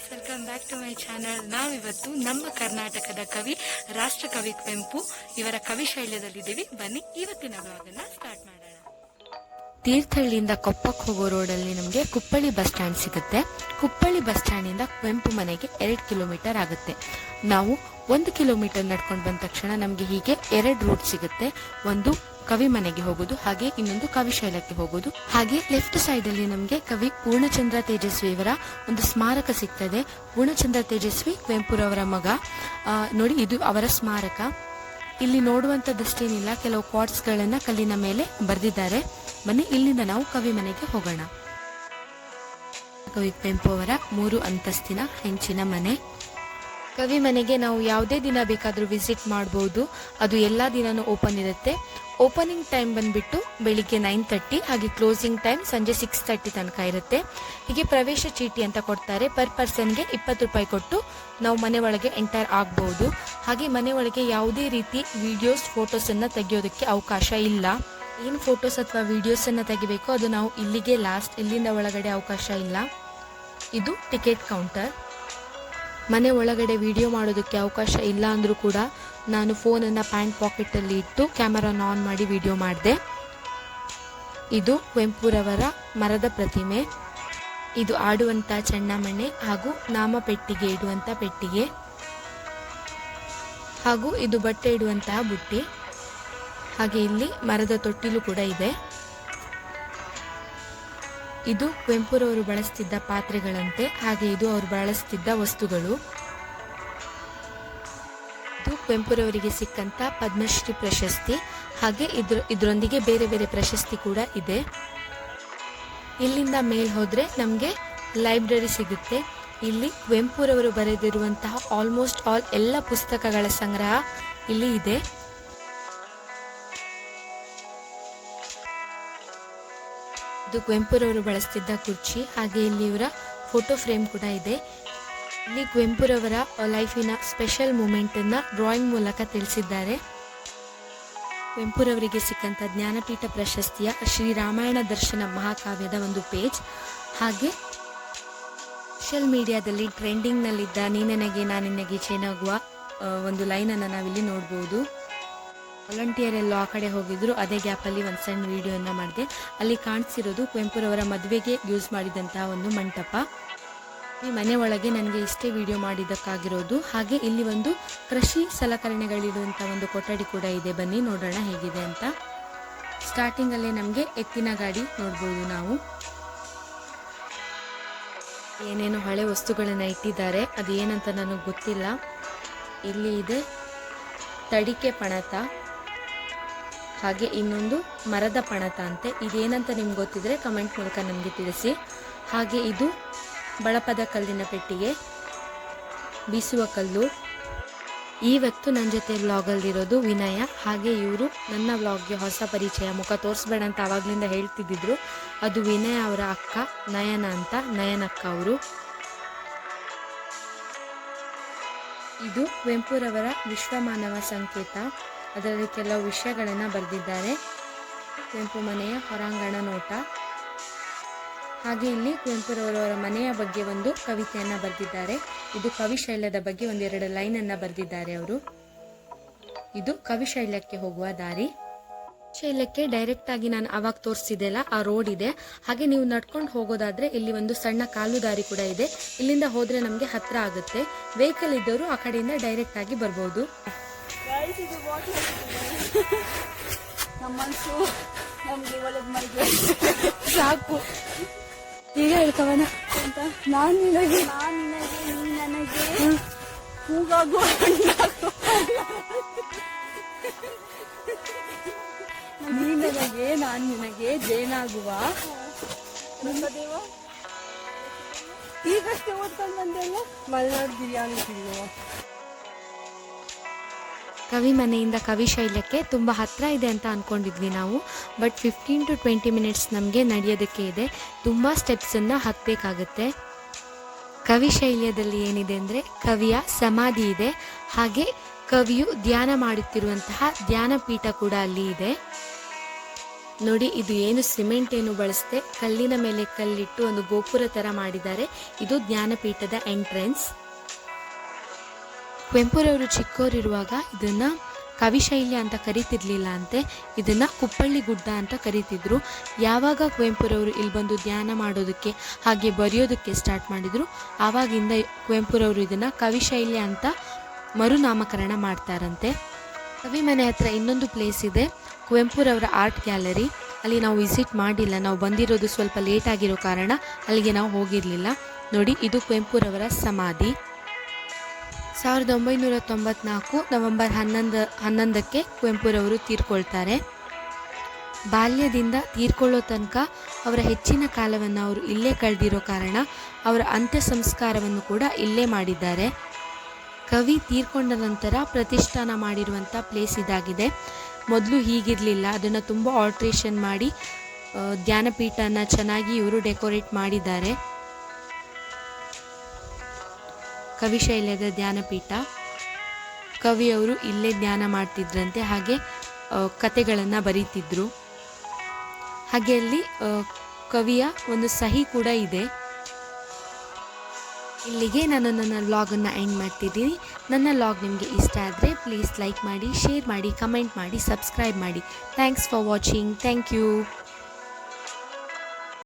Guys, welcome back to my channel. ನಾವಿವತ್ತು ನಮ್ಮ ಕರ್ನಾಟಕದ ಕವಿ ರಾಷ್ಟ್ರಕವಿ ಕುವೆಂಪು ಇವರ ಕವಿ ಶೈಲ್ಯದಲ್ಲಿದ್ದೀವಿ. ಬನ್ನಿ ಇವತ್ತಿನ ಬ್ಲಾಗ್ ಅನ್ನ ಸ್ಟಾರ್ಟ್ ಮಾಡೋಣ. ತೀರ್ಥಹಳ್ಳಿಯಿಂದ ಕೊಪ್ಪಕ್ಕೆ ಹೋಗೋ ರೋಡಲ್ಲಿ ನಮಗೆ ಕುಪ್ಪಳ್ಳಿ ಬಸ್ ಸ್ಟ್ಯಾಂಡ್ ಸಿಗುತ್ತೆ. ಕುಪ್ಪಳ್ಳಿ ಬಸ್ ಸ್ಟ್ಯಾಂಡಿಂದ ಕುವೆಂಪು ಮನೆಗೆ 2 ಕಿಲೋಮೀಟರ್ ಆಗುತ್ತೆ. ನಾವು 1 ಕಿಲೋಮೀಟರ್ ನಡ್ಕೊಂಡು ಬಂದ ತಕ್ಷಣ ನಮಗೆ ಹೀಗೆ 2 ರೂಟ್ ಸಿಗುತ್ತೆ. ಒಂದು ಕವಿ ಮನೆಗೆ ಹೋಗೋದು, ಹಾಗೆ ಇನ್ನೊಂದು ಕವಿ ಶೈಲಕ್ಕೆ ಹೋಗೋದು. ಹಾಗೆ ಲೆಫ್ಟ್ ಸೈಡ್ ಅಲ್ಲಿ ನಮಗೆ ಕವಿ ಪೂರ್ಣಚಂದ್ರ ತೇಜಸ್ವಿ ಇವರ ಒಂದು ಸ್ಮಾರಕ ಸಿಗ್ತದೆ. ಪೂರ್ಣಚಂದ್ರ ತೇಜಸ್ವಿ ಕುವೆಂಪುರವರ ಮಗ. ನೋಡಿ, ಇದು ಅವರ ಸ್ಮಾರಕ. ಇಲ್ಲಿ ನೋಡುವಂತದ್ದಷ್ಟೇನಿಲ್ಲ, ಕೆಲವು ಕ್ವಾಟ್ಸ್ ಗಳನ್ನ ಕಲ್ಲಿನ ಮೇಲೆ ಬರೆದಿದ್ದಾರೆ. ಬನ್ನಿ ಇಲ್ಲಿಂದ ನಾವು ಕವಿ ಮನೆಗೆ ಹೋಗೋಣ. ಕವಿ ಕುವೆಂಪು ಅವರ 3 ಅಂತಸ್ತಿನ ಹೆಂಚಿನ ಮನೆ. ಕವಿ ಮನೆಗೆ ನಾವು ಯಾವುದೇ ದಿನ ಬೇಕಾದರೂ ವಿಸಿಟ್ ಮಾಡಬಹುದು. ಅದು ಎಲ್ಲಾ ದಿನನೂ ಓಪನ್ ಇರುತ್ತೆ. ಓಪನಿಂಗ್ ಟೈಮ್ ಬಂದ್ಬಿಟ್ಟು ಬೆಳಿಗ್ಗೆ 9:30, ಹಾಗೆ ಕ್ಲೋಸಿಂಗ್ ಟೈಮ್ ಸಂಜೆ 6:30 ತನಕ ಇರುತ್ತೆ. ಹೀಗೆ ಪ್ರವೇಶ ಚೀಟಿ ಅಂತ ಕೊಡ್ತಾರೆ. ಪರ್ ಪರ್ಸನ್ಗೆ 20 ರೂಪಾಯಿ ಕೊಟ್ಟು ನಾವು ಮನೆ ಒಳಗೆ ಎಂಟರ್ ಆಗಬಹುದು. ಹಾಗೆ ಮನೆ ಒಳಗೆ ಯಾವುದೇ ರೀತಿ ವಿಡಿಯೋಸ್, ಫೋಟೋಸ್ ಅನ್ನ ತೆಗೆಯೋದಕ್ಕೆ ಅವಕಾಶ ಇಲ್ಲ. ಏನು ಫೋಟೋಸ್ ಅಥವಾ ವಿಡಿಯೋಸ್ ಅನ್ನ ತೆಗಿಬೇಕು ಅದು ನಾವು ಇಲ್ಲಿಗೆ ಲಾಸ್ಟ್, ಇಲ್ಲಿಂದ ಒಳಗಡೆ ಅವಕಾಶ ಇಲ್ಲ. ಇದು ಟಿಕೆಟ್ ಕೌಂಟರ್. ಮನೆ ಒಳಗಡೆ ವಿಡಿಯೋ ಮಾಡೋದಕ್ಕೆ ಅವಕಾಶ ಇಲ್ಲ ಅಂದ್ರೂ ಕೂಡ ನಾನು ಫೋನನ್ನು ಪ್ಯಾಂಟ್ ಪಾಕೆಟಲ್ಲಿ ಇಟ್ಟು ಕ್ಯಾಮರಾನ ಆನ್ ಮಾಡಿ ವಿಡಿಯೋ ಮಾಡಿದೆ. ಇದು ಕುವೆಂಪುರವರ ಮರದ ಪ್ರತಿಮೆ. ಇದು ಆಡುವಂಥ ಚೆನ್ನಮಣೆ ಹಾಗೂ ನಾಮ ಪೆಟ್ಟಿಗೆ ಇಡುವಂಥ ಪೆಟ್ಟಿಗೆ, ಹಾಗೂ ಇದು ಬಟ್ಟೆ ಇಡುವಂತಹ ಬುಟ್ಟಿ. ಹಾಗೆ ಇಲ್ಲಿ ಮರದ ತೊಟ್ಟಿಲು ಕೂಡ ಇದೆ. ಇದು ಕುವೆಂಪುರವರು ಬಳಸ್ತಿದ್ದ ಪಾತ್ರೆಗಳಂತೆ, ಹಾಗೆ ಇದು ಅವರು ಬಳಸ್ತಿದ್ದ ವಸ್ತುಗಳು. ಇದು ಕುವೆಂಪುರವರಿಗೆ ಸಿಕ್ಕಂತ ಪದ್ಮಶ್ರೀ ಪ್ರಶಸ್ತಿ. ಹಾಗೆ ಇದರೊಂದಿಗೆ ಬೇರೆ ಬೇರೆ ಪ್ರಶಸ್ತಿ ಕೂಡ ಇದೆ. ಇಲ್ಲಿಂದ ಮೇಲ್ ಹೋದ್ರೆ ನಮಗೆ ಲೈಬ್ರರಿ ಸಿಗುತ್ತೆ. ಇಲ್ಲಿ ಕುವೆಂಪುರವರು ಬರೆದಿರುವಂತಹ ಆಲ್ಮೋಸ್ಟ್ ಆಲ್ ಎಲ್ಲ ಪುಸ್ತಕಗಳ ಸಂಗ್ರಹ ಇಲ್ಲಿ ಇದೆ. ಇದು ಕುವೆಂಪುರವರು ಬಳಸ್ತಿದ್ದ ಕುರ್ಚಿ. ಹಾಗೆ ಇಲ್ಲಿ ಇವರ ಫೋಟೋ ಫ್ರೇಮ್ ಕೂಡ ಇದೆ. ಇಲ್ಲಿ ಕುವೆಂಪುರವರ ಲೈಫಿನ ಸ್ಪೆಷಲ್ ಮೂಮೆಂಟ್ ಅನ್ನ ಡ್ರಾಯಿಂಗ್ ಮೂಲಕ ತಿಳಿಸಿದ್ದಾರೆ. ಕುವೆಂಪುರವರಿಗೆ ಸಿಕ್ಕಂತ ಜ್ಞಾನಪೀಠ ಪ್ರಶಸ್ತಿಯ ಶ್ರೀರಾಮಾಯಣ ದರ್ಶನ ಮಹಾಕಾವ್ಯದ ಒಂದು ಪೇಜ್. ಹಾಗೆ ಸೋಷಿಯಲ್ ಮೀಡಿಯಾದಲ್ಲಿ ಟ್ರೆಂಡಿಂಗ್ ನಲ್ಲಿದ್ದ ನೀನೆನಗೆ ನಾನಿನಗೆ ಚೇನಾಗುವ ಒಂದು ಲೈನ್ ಅನ್ನ ನಾವಿಲ್ಲಿ ನೋಡಬಹುದು. ವಾಲಂಟಿಯರ್ ಎಲ್ಲೋ ಆ ಕಡೆ ಹೋಗಿದ್ರು, ಅದೇ ಗ್ಯಾಪಲ್ಲಿ ಒಂದು ಸಣ್ಣ ವಿಡಿಯೋನ ಮಾಡಿದೆ. ಅಲ್ಲಿ ಕಾಣಿಸಿರೋದು ಕುವೆಂಪುರವರ ಮದುವೆಗೆ ಯೂಸ್ ಮಾಡಿದಂತಹ ಒಂದು ಮಂಟಪ. ಈ ಮನೆ ಒಳಗೆ ನನಗೆ ಇಷ್ಟೇ ವಿಡಿಯೋ ಮಾಡಿದ್ದಕ್ಕಾಗಿರೋದು. ಹಾಗೆ ಇಲ್ಲಿ ಒಂದು ಕೃಷಿ ಸಲಕರಣೆಗಳಿರುವಂಥ ಒಂದು ಕೊಠಡಿ ಕೂಡ ಇದೆ. ಬನ್ನಿ ನೋಡೋಣ ಹೇಗಿದೆ ಅಂತ. ಸ್ಟಾರ್ಟಿಂಗ್ ಅಲ್ಲೇ ನಮಗೆ ಎತ್ತಿನ ಗಾಡಿ ನೋಡ್ಬೋದು. ನಾವು ಏನೇನೋ ಹಳೆ ವಸ್ತುಗಳನ್ನ ಇಟ್ಟಿದ್ದಾರೆ, ಅದು ಏನಂತ ನನಗೆ ಗೊತ್ತಿಲ್ಲ. ಇಲ್ಲಿ ಇದೆ ತಡಿಕೆ ಪಣತ, ಹಾಗೆ ಇನ್ನೊಂದು ಮರದ ಪಣತ ಅಂತೆ. ಇದೇನಂತ ನಿಮ್ಗೆ ಗೊತ್ತಿದ್ರೆ ಕಮೆಂಟ್ ಮೂಲಕ ನಮಗೆ ತಿಳಿಸಿ. ಹಾಗೆ ಇದು ಬಳಪದ ಕಲ್ಲಿನ ಪೆಟ್ಟಿಗೆ, ಬೀಸುವ ಕಲ್ಲು. ಇವತ್ತು ನನ್ನ ಜೊತೆ ವ್ಲಾಗಲ್ಲಿರೋದು ವಿನಯ. ಹಾಗೆ ಇವರು ನನ್ನ ವ್ಲಾಗ್ಗೆ ಹೊಸ ಪರಿಚಯ. ಮುಖ ತೋರಿಸ್ಬೇಡ ಅಂತ ಆವಾಗ್ಲಿಂದ ಹೇಳ್ತಿದ್ದಿದ್ರು. ಅದು ವಿನಯ ಅವರ ಅಕ್ಕ ನಯನ ಅಂತ, ನಯನಕ್ಕ ಅವರು. ಇದು ಕುವೆಂಪುರವರ ವಿಶ್ವಮಾನವ ಸಂಕೇತ. ಅದರಲ್ಲಿ ಕೆಲವು ವಿಷಯಗಳನ್ನು ಬರೆದಿದ್ದಾರೆ. ಕುವೆಂಪು ಮನೆಯ ಹೊರಾಂಗಣ ನೋಟ. ಹಾಗೆ ಇಲ್ಲಿ ಕುವೆಂಪುರವರವರ ಮನೆಯ ಬಗ್ಗೆ ಒಂದು ಕವಿತೆಯನ್ನು ಬರೆದಿದ್ದಾರೆ. ಇದು ಕವಿ ಶೈಲ್ಯದ ಬಗ್ಗೆ 1-2 ಲೈನನ್ನು ಬರೆದಿದ್ದಾರೆ ಅವರು. ಇದು ಕವಿ ಶೈಲ್ಯಕ್ಕೆ ಹೋಗುವ ದಾರಿ. ಶೈಲ್ಯಕ್ಕೆ ಡೈರೆಕ್ಟ್ ಆಗಿ ನಾನು ಅವಾಗ ತೋರಿಸಿದೆಲ್ಲ ಆ ರೋಡ್ ಇದೆ. ಹಾಗೆ ನೀವು ನಡ್ಕೊಂಡು ಹೋಗೋದಾದ್ರೆ ಇಲ್ಲಿ ಒಂದು ಸಣ್ಣ ಕಾಲು ದಾರಿ ಕೂಡ ಇದೆ. ಇಲ್ಲಿಂದ ಹೋದ್ರೆ ನಮಗೆ ಹತ್ರ ಆಗುತ್ತೆ. ವೆಹಿಕಲ್ ಇದ್ದವರು ಆ ಕಡೆಯಿಂದ ಡೈರೆಕ್ಟ್ ಆಗಿ ಬರ್ಬೋದು. ಸಾಕು, ಈಗ ಹೇಳ್ಕವನ ಅಂತ. ನಾನು ನಿನಗೆ ನನಗೆ ಹೂಗಾಗುವ ನೀ ನನಗೆ ನಾನು ನಿನಗೆ ಜೇನಾಗುವ. ಈಗಷ್ಟೇ ಓದ್ಕೊಂಡು ಬಂದೆಲ್ಲ ಮಲೆನಾಡು ಬಿರಿಯಾನಿ ತಿನ್ನುವ. ಕವಿ ಮನೆಯಿಂದ ಕವಿ ಶೈಲ್ಯಕ್ಕೆ ತುಂಬ ಹತ್ತಿರ ಇದೆ ಅಂತ ಅಂದ್ಕೊಂಡಿದ್ವಿ ನಾವು. ಬಟ್ 15 to 20 ಮಿನಿಟ್ಸ್ ನಮಗೆ ನಡೆಯೋದಕ್ಕೆ ಇದೆ. ತುಂಬ ಸ್ಟೆಪ್ಸನ್ನು ಹತ್ತಬೇಕಾಗತ್ತೆ. ಕವಿ ಶೈಲ್ಯದಲ್ಲಿ ಏನಿದೆ ಅಂದರೆ ಕವಿಯ ಸಮಾಧಿ ಇದೆ. ಹಾಗೆ ಕವಿಯು ಧ್ಯಾನ ಮಾಡುತ್ತಿರುವಂತಹ ಧ್ಯಾನಪೀಠ ಕೂಡ ಅಲ್ಲಿ ಇದೆ. ನೋಡಿ, ಇದು ಏನು ಸಿಮೆಂಟ್ ಏನು ಬಳಸದೆ ಕಲ್ಲಿನ ಮೇಲೆ ಕಲ್ಲಿಟ್ಟು ಒಂದು ಗೋಪುರ ಥರ ಮಾಡಿದ್ದಾರೆ. ಇದು ಜ್ಞಾನಪೀಠದ ಎಂಟ್ರೆನ್ಸ್. ಕುವೆಂಪುರವರು ಚಿಕ್ಕವರಿರುವಾಗ ಇದನ್ನು ಕವಿಶೈಲ್ಯ ಅಂತ ಕರಿತಿರ್ಲಿಲ್ಲ ಅಂತೆ, ಇದನ್ನು ಕುಪ್ಪಳ್ಳಿ ಗುಡ್ಡ ಅಂತ ಕರಿತಿದ್ರು. ಯಾವಾಗ ಕುವೆಂಪುರವರು ಇಲ್ಲಿ ಬಂದು ಧ್ಯಾನ ಮಾಡೋದಕ್ಕೆ ಹಾಗೆ ಬರೆಯೋದಕ್ಕೆ ಸ್ಟಾರ್ಟ್ ಮಾಡಿದರು, ಆವಾಗಿಂದ ಕುವೆಂಪುರವರು ಇದನ್ನು ಕವಿಶೈಲ್ಯ ಅಂತ ಮರುನಾಮಕರಣ ಮಾಡ್ತಾರಂತೆ. ಕವಿ ಮನೆ ಹತ್ರ ಇನ್ನೊಂದು ಪ್ಲೇಸ್ ಇದೆ, ಕುವೆಂಪುರವರ ಆರ್ಟ್ ಗ್ಯಾಲರಿ. ಅಲ್ಲಿ ನಾವು ವಿಸಿಟ್ ಮಾಡಿಲ್ಲ, ನಾವು ಬಂದಿರೋದು ಸ್ವಲ್ಪ ಲೇಟ್ ಆಗಿರೋ ಕಾರಣ ಅಲ್ಲಿಗೆ ನಾವು ಹೋಗಿರಲಿಲ್ಲ. ನೋಡಿ, ಇದು ಕುವೆಂಪುರವರ ಸಮಾಧಿ. 1994 ನವೆಂಬರ್ 11ಕ್ಕೆ ಕುವೆಂಪುರವರು ತೀರ್ಕೊಳ್ತಾರೆ. ಬಾಲ್ಯದಿಂದ ತೀರ್ಕೊಳ್ಳೋ ತನಕ ಅವರ ಹೆಚ್ಚಿನ ಕಾಲವನ್ನು ಅವರು ಇಲ್ಲೇ ಕಳೆದಿರೋ ಕಾರಣ ಅವರ ಅಂತ್ಯ ಸಂಸ್ಕಾರವನ್ನು ಕೂಡ ಇಲ್ಲೇ ಮಾಡಿದ್ದಾರೆ. ಕವಿ ತೀರ್ಕೊಂಡ ನಂತರ ಪ್ರತಿಷ್ಠಾನ ಮಾಡಿರುವಂಥ ಪ್ಲೇಸ್ ಇದಾಗಿದೆ. ಮೊದಲು ಹೀಗಿರಲಿಲ್ಲ, ಅದನ್ನು ತುಂಬ ಆಲ್ಟ್ರೇಷನ್ ಮಾಡಿ ಧ್ಯಾನಪೀಠನ ಚೆನ್ನಾಗಿ ಇವರು ಡೆಕೋರೇಟ್ ಮಾಡಿದ್ದಾರೆ. ಕವಿಶೈಲ್ಯದ ಧ್ಯಾನಪೀಠ. ಕವಿಯವರು ಇಲ್ಲೇ ಧ್ಯಾನ ಮಾಡ್ತಿದ್ರಂತೆ, ಹಾಗೆ ಕತೆಗಳನ್ನು ಬರೀತಿದ್ರು. ಹಾಗೆ ಅಲ್ಲಿ ಕವಿಯ ಒಂದು ಸಹಿ ಕೂಡ ಇದೆ. ಇಲ್ಲಿಗೆ ನಾನು ನನ್ನ ವ್ಲಾಗನ್ನು ಎಂಡ್ ಮಾಡ್ತಿದ್ದೀನಿ. ನನ್ನ ವ್ಲಾಗ್ ನಿಮಗೆ ಇಷ್ಟ ಆದರೆ ಪ್ಲೀಸ್ ಲೈಕ್ ಮಾಡಿ, ಶೇರ್ ಮಾಡಿ, ಕಮೆಂಟ್ ಮಾಡಿ, ಸಬ್ಸ್ಕ್ರೈಬ್ ಮಾಡಿ. Thanks for watching. Thank you.